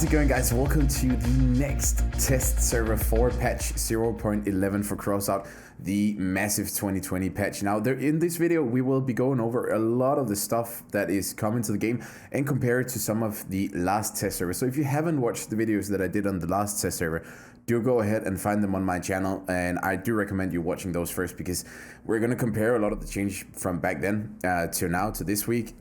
How's it going, guys? Welcome to the next test server for patch 0.11 for Crossout, the massive 2020 patch. Now, in this video, we will be going over a lot of the stuff that is coming to the game and compare it to some of the last test server. So if you haven't watched the videos that I did on the last test server, do go ahead and find them on my channel, and I do recommend you watching those first because we're going to compare a lot of the change from back then to now to this week.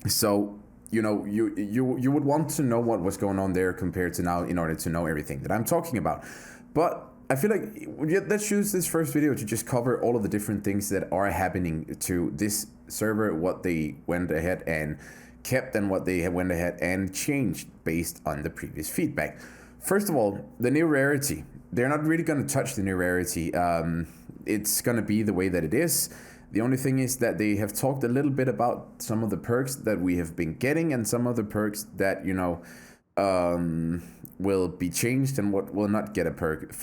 So you know, you would want to know what was going on there compared to now in order to know everything that I'm talking about. But I feel like let's use this first video to just cover all of the different things that are happening to this server, what they went ahead and kept and what they went ahead and changed based on the previous feedback. First of all, the new rarity. They're not really going to touch the new rarity. It's going to be the way that it is. The only thing is that they have talked a little bit about some of the perks that we have been getting and some of the perks that, you know, will be changed and what will not get a perk.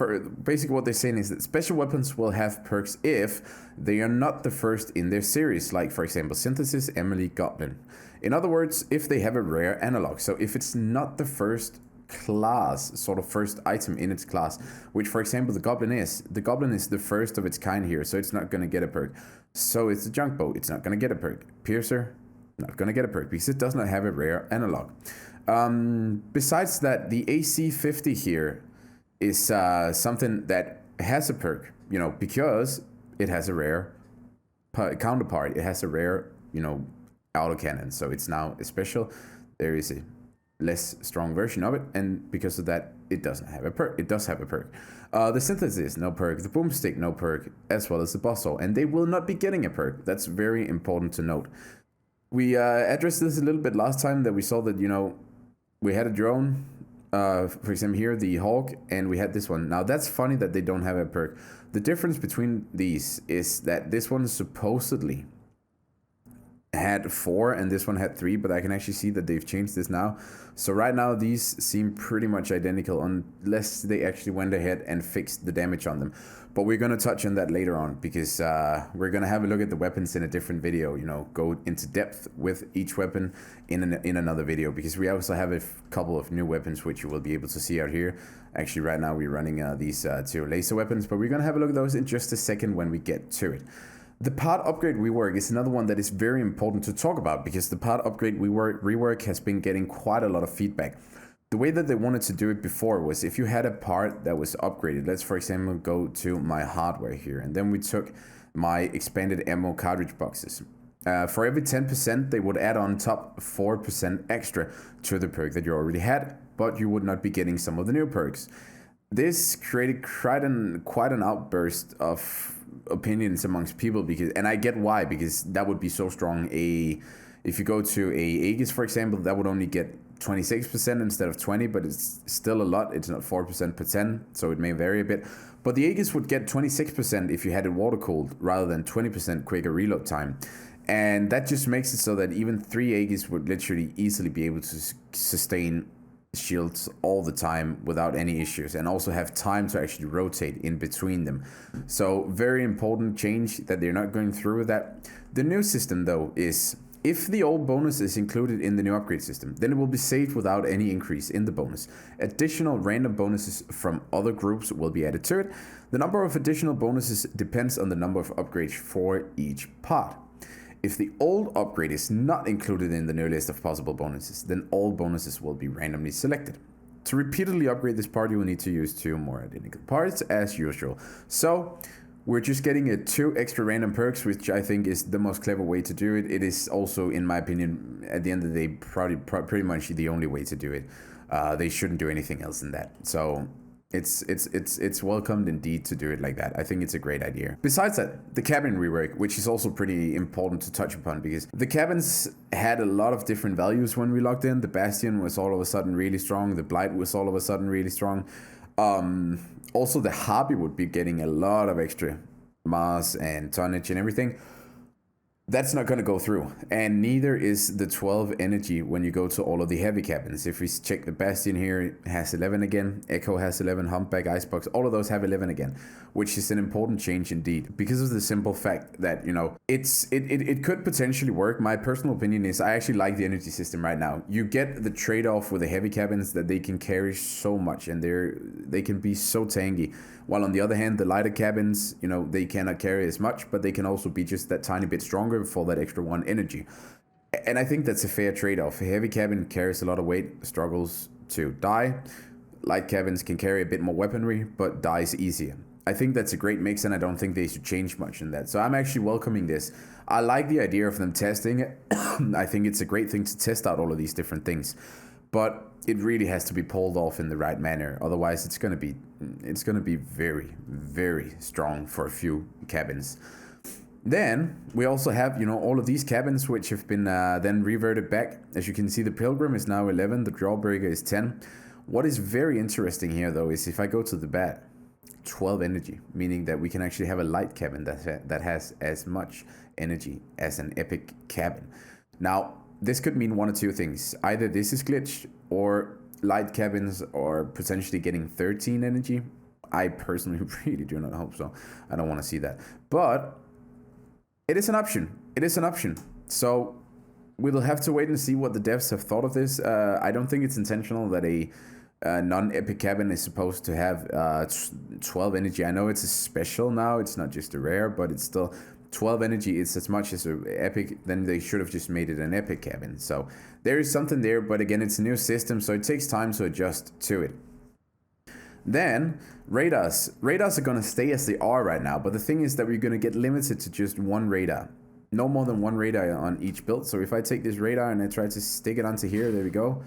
Basically what they're saying is that special weapons will have perks if they are not the first in their series, like for example Synthesis, Emily, Goblin. In other words, if they have a rare analog. So if it's not the first class, sort of first item in its class, which for example the Goblin is the first of its kind here, so it's not going to get a perk. So it's a junk bow, it's not going to get a perk. Piercer, not going to get a perk because it does not have a rare analog. Besides that, the AC50 here is something that has a perk, you know, because it has a rare counterpart. It has a rare, you know, autocannon, so it's now a special. There is a less strong version of it, and because of that, it doesn't have a perk. It does have a perk. The Synthesis, no perk. The Boomstick, no perk, as well as the Bustle, and they will not be getting a perk. That's very important to note. We addressed this a little bit last time that we saw that, you know, we had a drone, for example here, the Hawk, and we had this one. Now that's funny that they don't have a perk. The difference between these is that this one supposedly had 4 and this one had 3, but I can actually see that they've changed this now. So right now these seem pretty much identical unless they actually went ahead and fixed the damage on them. But we're going to touch on that later on because we're going to have a look at the weapons in a different video, you know, go into depth with each weapon in another video, because we also have a couple of new weapons which you will be able to see out here. Actually right now we're running these 2 laser weapons, but we're going to have a look at those in just a second when we get to it. The part upgrade rework is another one that is very important to talk about because the part upgrade rework has been getting quite a lot of feedback. The way that they wanted to do it before was if you had a part that was upgraded, let's for example go to my hardware here, and then we took my expanded ammo cartridge boxes. For every 10%, they would add on top 4% extra to the perk that you already had, but you would not be getting some of the new perks. This created quite an outburst of opinions amongst people, because, and I get why, because that would be so strong. If you go to a Aegis, for example, that would only get 26% instead of 20, but it's still a lot. It's not 4% per 10, so it may vary a bit. But the Aegis would get 26% if you had it water cooled rather than 20% quicker reload time. And that just makes it so that even 3 Aegis would literally easily be able to sustain shields all the time without any issues, and also have time to actually rotate in between them. So very important change that they're not going through with that. The new system though is if the old bonus is included in the new upgrade system, then it will be saved without any increase in the bonus. Additional random bonuses from other groups will be added to it. The number of additional bonuses depends on the number of upgrades for each part. If the old upgrade is not included in the new list of possible bonuses, then all bonuses will be randomly selected. To repeatedly upgrade this part, you will need to use 2 more identical parts as usual. So we're just getting 2 extra random perks, which I think is the most clever way to do it. It is also, in my opinion, at the end of the day, pretty much the only way to do it. They shouldn't do anything else than that. So it's welcomed indeed to do it like that. I think it's a great idea. Besides that, the cabin rework, which is also pretty important to touch upon, because the cabins had a lot of different values when we logged in. The Bastion was all of a sudden really strong. The Blight was all of a sudden really strong. Also the Harpy would be getting a lot of extra mass and tonnage and everything. That's not going to go through, and neither is the 12 energy when you go to all of the heavy cabins. If we check the Bastion here, it has 11 again, Echo has 11, Humpback, Icebox, all of those have 11 again, which is an important change indeed, because of the simple fact that, you know, it could potentially work. My personal opinion is I actually like the energy system right now. You get the trade-off with the heavy cabins that they can carry so much, and they can be so tanky. While on the other hand, the lighter cabins, you know, they cannot carry as much, but they can also be just that tiny bit stronger for that extra 1 energy. And I think that's a fair trade-off. A heavy cabin carries a lot of weight, struggles to die. Light cabins can carry a bit more weaponry, but dies easier. I think that's a great mix, and I don't think they should change much in that. So I'm actually welcoming this. I like the idea of them testing it. I think it's a great thing to test out all of these different things. But it really has to be pulled off in the right manner. Otherwise, it's gonna be very, very strong for a few cabins. Then we also have, you know, all of these cabins which have been then reverted back. As you can see, the Pilgrim is now 11, the Jawbreaker is 10. What is very interesting here, though, is if I go to the bat, 12 energy, meaning that we can actually have a light cabin that has as much energy as an epic cabin. Now, this could mean one or two things. Either this is glitched, or light cabins are potentially getting 13 energy. I personally really do not hope so. I don't want to see that. But it is an option. It is an option. So we'll have to wait and see what the devs have thought of this. I don't think it's intentional that a non-epic cabin is supposed to have 12 energy. I know it's a special now. It's not just a rare, but it's still 12 energy. It's as much as an epic. Then they should have just made it an epic cabin. So there is something there, but again, it's a new system, so it takes time to adjust to it. Then radars are going to stay as they are right now, but the thing is that we're going to get limited to just one radar. No more than one radar on each build. So if I take this radar and I try to stick it onto here, there we go.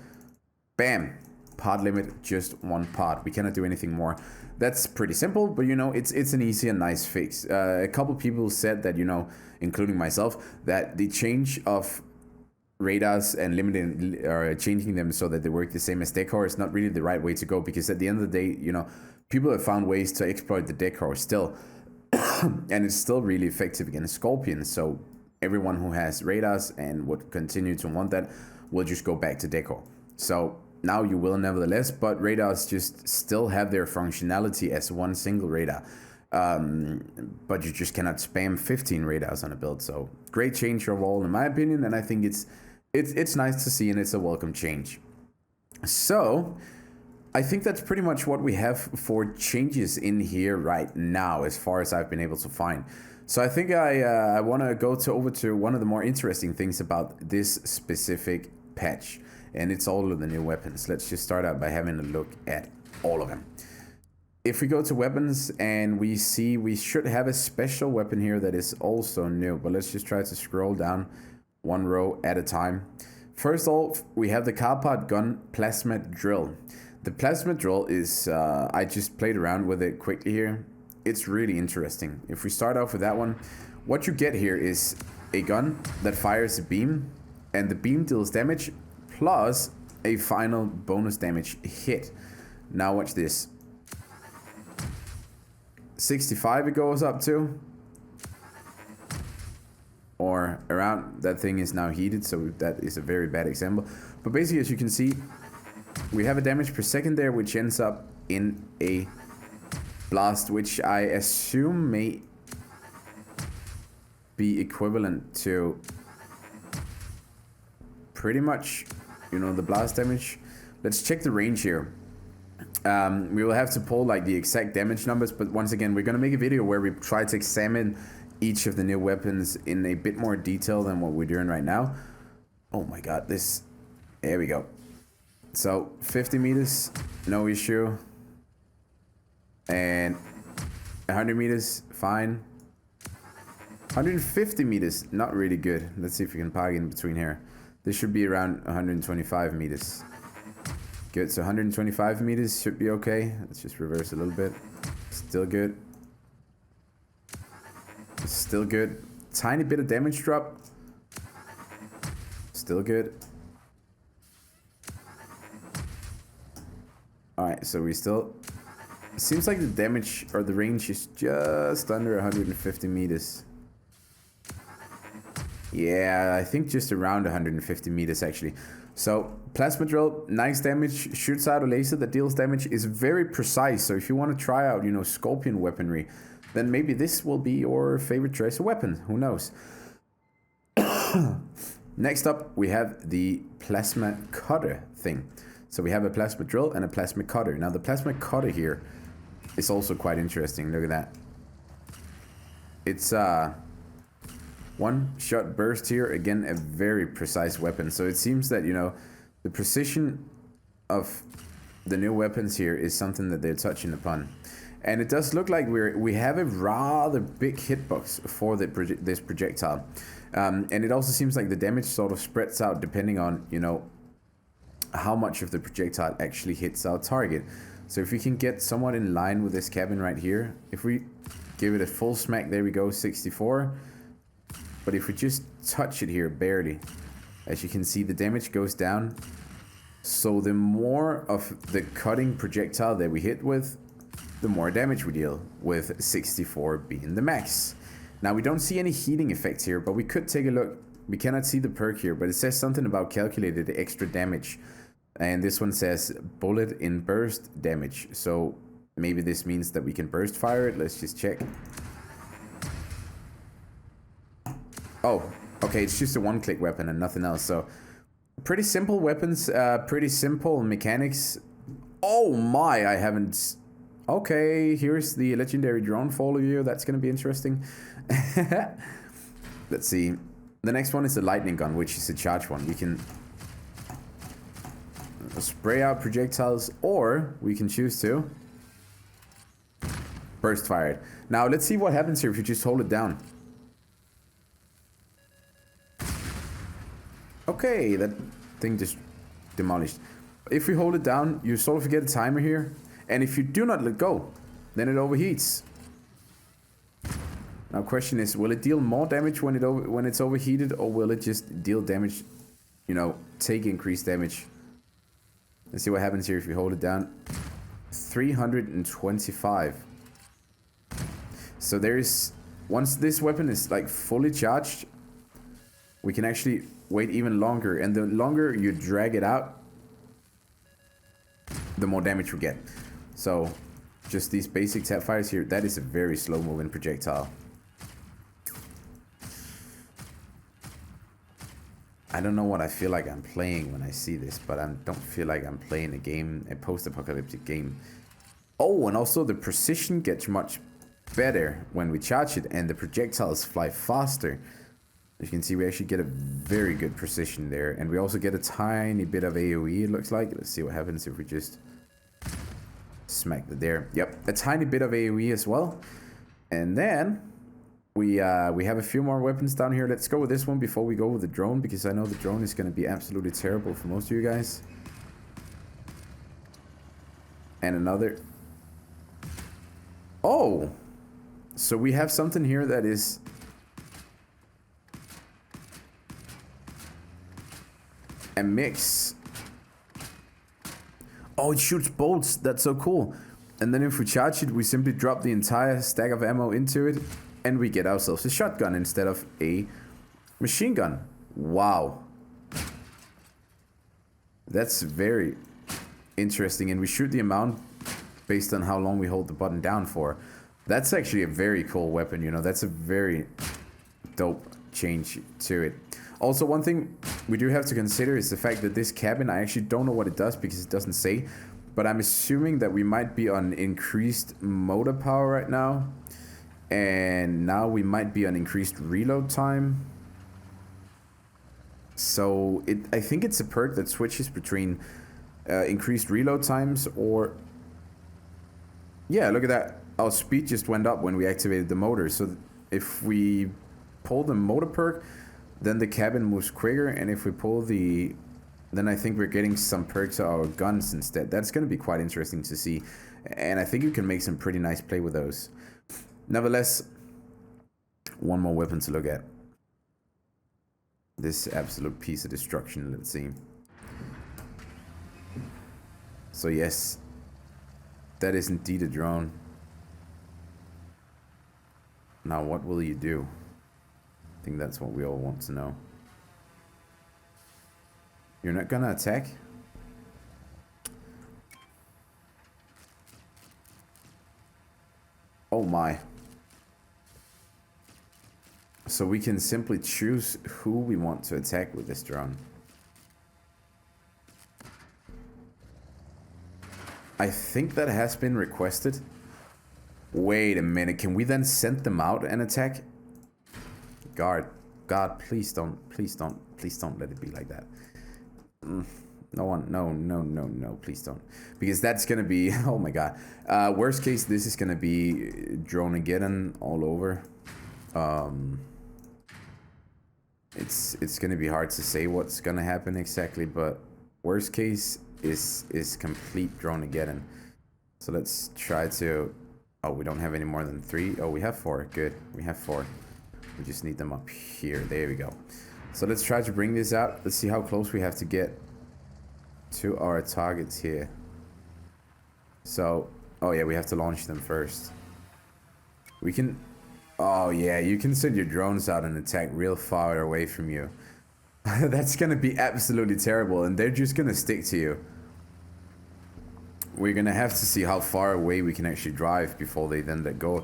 Bam. Part limit, just one part. We cannot do anything more. That's pretty simple, but you know, it's an easy and nice fix. A couple people said that, you know, including myself, that the change of radars and limiting or changing them so that they work the same as decor is not really the right way to go, because at the end of the day, you know, people have found ways to exploit the decor still, and it's still really effective against scorpions. So everyone who has radars and would continue to want that will just go back to decor. So now you will nevertheless, but radars just still have their functionality as one single radar. But you just cannot spam 15 radars on a build. So great change overall in my opinion, and I think it's nice to see, and it's a welcome change. So I think that's pretty much what we have for changes in here right now, as far as I've been able to find. So I think I want to go over to one of the more interesting things about this specific patch, and it's all of the new weapons. Let's just start out by having a look at all of them. If we go to weapons and we see we should have a special weapon here that is also new, but let's just try to scroll down one row at a time. First off, we have the Carpart Gun Plasma Drill. The Plasma Drill is, I just played around with it quickly here. It's really interesting. If we start off with that one, what you get here is a gun that fires a beam, and the beam deals damage plus a final bonus damage hit. Now watch this. 65 it goes up to, or around. That thing is now heated, so that is a very bad example. But basically, as you can see, we have a damage per second there, which ends up in a blast, which I assume may be equivalent to pretty much, you know, the blast damage. Let's check the range here. We will have to pull like the exact damage numbers, but once again, we're going to make a video where we try to examine each of the new weapons in a bit more detail than what we're doing right now. Oh my god, this, there we go. So 50 meters, no issue, and 100 meters, fine. 150 meters, not really good. Let's see if we can park in between here. This should be around 125 meters. Good, so 125 meters should be okay. Let's just reverse a little bit. Still good. Still good. Tiny bit of damage drop. Still good. Alright, so we still... It seems like the damage or the range is just under 150 meters. Yeah, I think just around 150 meters actually. So plasma drill, nice damage, shoots out a laser that deals damage, is very precise. So if you want to try out, you know, scorpion weaponry, then maybe this will be your favorite choice of weapon. Who knows? Next up, we have the plasma cutter thing. So we have a plasma drill and a plasma cutter. Now the plasma cutter here is also quite interesting. Look at that. It's one shot burst here. Again, a very precise weapon. So it seems that, you know, the precision of the new weapons here is something that they're touching upon. And it does look like we have a rather big hitbox for this projectile. And it also seems like the damage sort of spreads out depending on, you know, how much of the projectile actually hits our target. So if we can get somewhat in line with this cabin right here, if we give it a full smack, there we go, 64. But if we just touch it here barely, as you can see, the damage goes down. So the more of the cutting projectile that we hit with, the more damage we deal, with 64 being the max. Now we don't see any heating effects here, but we could take a look. We cannot see the perk here, but it says something about calculated extra damage. And this one says bullet in burst damage. So maybe this means that we can burst fire it. Let's just check. Oh, okay, it's just a one-click weapon and nothing else. So pretty simple weapons, pretty simple mechanics. Oh my, I haven't... Okay, here's the legendary drone for all of you. That's going to be interesting. Let's see. The next one is the lightning gun, which is a charge one. We can spray out projectiles, or we can choose to burst fire it. Now, let's see what happens here if you just hold it down. Okay, that thing just demolished. If we hold it down, you sort of get a timer here. And if you do not let go, then it overheats. Now, question is, will it deal more damage when it's overheated, or will it just deal damage, you know, take increased damage? Let's see what happens here if you hold it down. 325. So there's, once this weapon is like fully charged, we can actually wait even longer. And the longer you drag it out, the more damage we get. So just these basic tap fires here, that is a very slow moving projectile. I don't know what I feel like I'm playing when I see this, but I don't feel like I'm playing a game, a post-apocalyptic game. Oh, and also the precision gets much better when we charge it, and the projectiles fly faster. As you can see, we actually get a very good precision there, and we also get a tiny bit of AoE, it looks like. Let's see what happens if we just smack it there. Yep, a tiny bit of AoE as well. And then we have a few more weapons down here. Let's go with this one before we go with the drone, because I know the drone is going to be absolutely terrible for most of you guys. And another. Oh, so we have something here that is a mix. Oh, it shoots bolts. That's so cool. And then if we charge it, we simply drop the entire stack of ammo into it, and we get ourselves a shotgun instead of a machine gun. Wow. That's very interesting. And we shoot the amount based on how long we hold the button down for. That's actually a very cool weapon, you know. That's a very dope change to it. Also, one thing we do have to consider is the fact that this cabin, I actually don't know what it does because it doesn't say, but I'm assuming that we might be on increased motor power right now, and now we might be on increased reload time. So I think it's a perk that switches between increased reload times, or yeah, look at that, our speed just went up when we activated the motor. So if we pull the motor perk, then the cabin moves quicker, and if we pull the... then I think we're getting some perks to our guns instead. That's going to be quite interesting to see, and I think you can make some pretty nice play with those. Nevertheless, one more weapon to look at. This absolute piece of destruction, let's see. So yes, that is indeed a drone. Now what will you do? think that's what we all want to know. You're not gonna attack? Oh my. So we can simply choose who we want to attack with this drone. I think that has been requested. Wait a minute, can we then send them out and attack? God, please don't let it be like that. No, please don't. Because that's gonna be, oh my god. Worst case, this is gonna be Dronegeddon all over. It's gonna be hard to say what's gonna happen exactly, but worst case is complete Dronegeddon. So let's try to, oh, we don't have any more than 3. Oh, we have 4, good, we have 4. We just need them up here, there we go. So let's try to bring this out. Let's see how close we have to get to our targets here. So, oh yeah, we have to launch them first. We can, oh yeah, you can send your drones out and attack real far away from you. That's gonna be absolutely terrible, and they're just gonna stick to you. We're gonna have to see how far away we can actually drive before they then let go.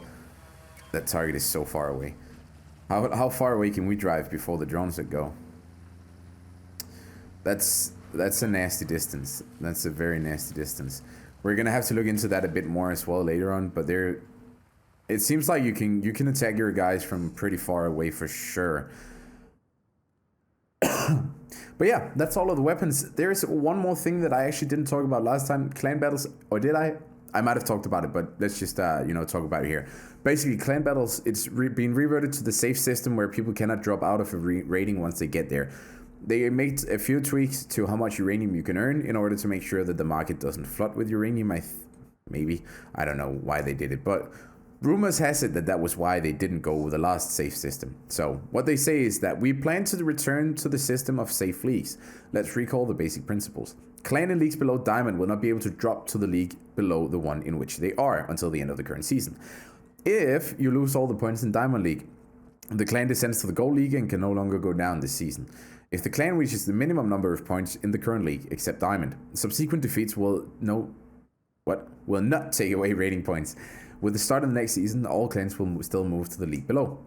That target is so far away. How far away can we drive before the drones let go? That's a nasty distance. That's a very nasty distance. We're gonna have to look into that a bit more as well later on, but it seems like you can attack your guys from pretty far away for sure. But yeah, that's all of the weapons. There's one more thing that I actually didn't talk about last time. Clan battles, or did I? I might have talked about it, but let's just talk about it here. Basically, clan battles, it's been reverted to the safe system where people cannot drop out of a rating once they get there. They made a few tweaks to how much uranium you can earn in order to make sure that the market doesn't flood with uranium. Maybe, I don't know why they did it, but rumors has it that was why they didn't go with the last safe system. So what they say is that we plan to return to the system of safe leagues. Let's recall the basic principles. Clan and leagues below Diamond will not be able to drop to the league below the one in which they are until the end of the current season. If you lose all the points in Diamond League, the clan descends to the Gold League and can no longer go down this season. If the clan reaches the minimum number of points in the current league, except Diamond, subsequent defeats will not take away rating points. With the start of the next season, all clans will still move to the league below.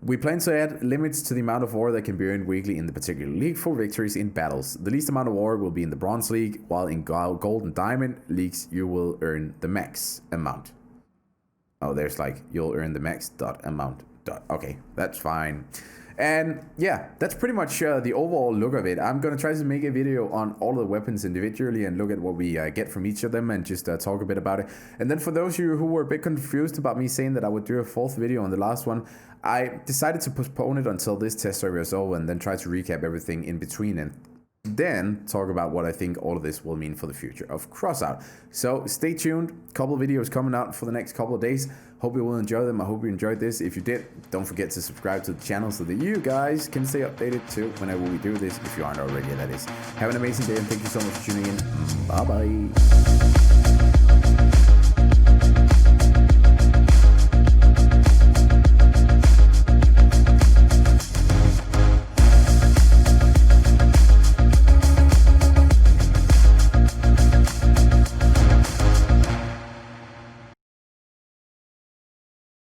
We plan to add limits to the amount of ore that can be earned weekly in the particular league for victories in battles. The least amount of ore will be in the Bronze League, while in Gold and Diamond leagues you will earn the max amount. Oh, there's like, you'll earn the max amount. Okay, that's fine. And yeah, that's pretty much the overall look of it. I'm going to try to make a video on all of the weapons individually and look at what we get from each of them and just talk a bit about it. And then for those of you who were a bit confused about me saying that I would do a 4th video on the last one, I decided to postpone it until this test server is over and then try to recap everything in between and then talk about what I think all of this will mean for the future of Crossout. So stay tuned, couple of videos coming out for the next couple of days. Hope you will enjoy them. I hope you enjoyed this. If you did, don't forget to subscribe to the channel so that you guys can stay updated too whenever we do this, if you aren't already, that is. Have an amazing day and thank you so much for tuning in. Bye bye.